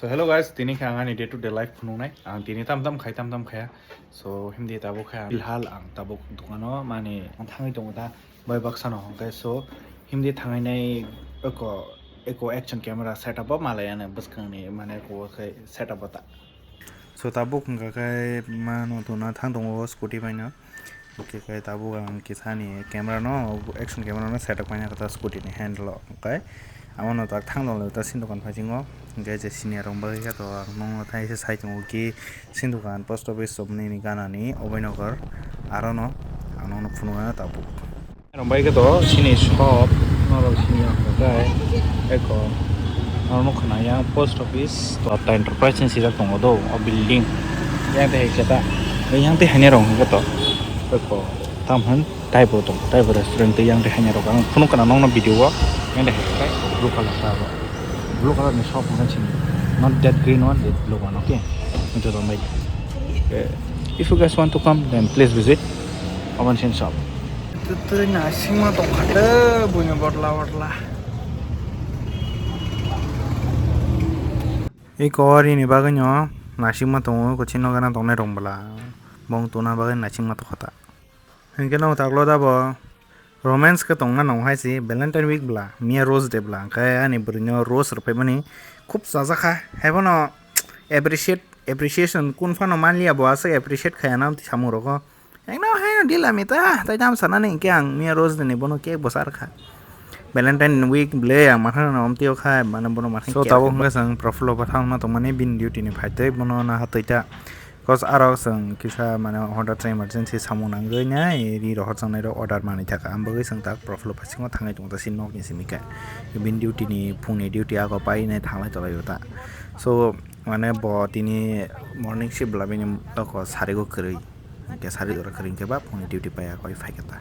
So hello guys, tini kaya angani day to day life pununai. Ang tini tam tam kaya. So hindi tabo kaya bilhal ang tabo dukano mani ang thangai tong ta boy baksano hongkai. So hindi thangai nai eko action camera setup ba malaya na baskang ni mane ko kai setup ta. So tabo kung kai mano to na thang tong scooty pai na. Okay kai tabo ang kisani camera no action camera no setup pai na kata scooty ni handle okay. Amano tak thang dong ta sin dokan phajingo hingga je senior rong bagi ka to nong thai se sai tong ki sin dokan post office sobni ni gana ni obainogor aro no ano no phunwa ta bu rong bagi ka to sini shop no ro sini ka eko ano khana ya post office to ta enterprise sin sira tong do o building yang te kata yang te hanya rong ka to eko tamhan type restaurant yang te hanya rong ang phunu kana nong no video wa yang te blue color tabo blue color ni shop kan sini not that green one, that blue one. Okay, into the middle. If you guys want to come, then please visit our shop. Itu nasi mah tong ada punya borla. Quarries ni baganya nasi mah tong ko chino kana tong ne rombala bong tuna bagan nasi mah to khata. Hingga no taklo dabo romance ka tong na nong hai si Valentine week bla mia rose day bla kaya ani brinyo rose rupai mani खूब साजा खा है वो ना appreciation कौन फानो मान लिया बोला से appreciate खाया ना तो शामू रोको एक ना है ना डील आमी ता जाम सना नहीं क्या मिया रोज दिन बोनो केक बसार खा Valentine week ब्ले या माथा ना हम तियो खा माना बोनो माथा so ताबो हंगा संग प्रॉफिलो पठाऊं ना तो मने बिन ड्यूटी ने फाइटे बोनो ना हाथ इटा cause आरो संग किसा माने order train emergency सामू नांगे ना ये रोहत संग नेरो order माने था का हम बगे संग ताक प्रॉफिलो पसिंगो थांगे जोंता सिन नोक नि सिमिका बिन ड्यूटी नि फुंगनि ड्यूटी आगो पाई ने थांलाय तलाय होता so माने बो तिनी morning shift लाबिनि तको सारेगो करै के सारेगो करै के बा फुंगनि ड्यूटी पाया कोई फाइकता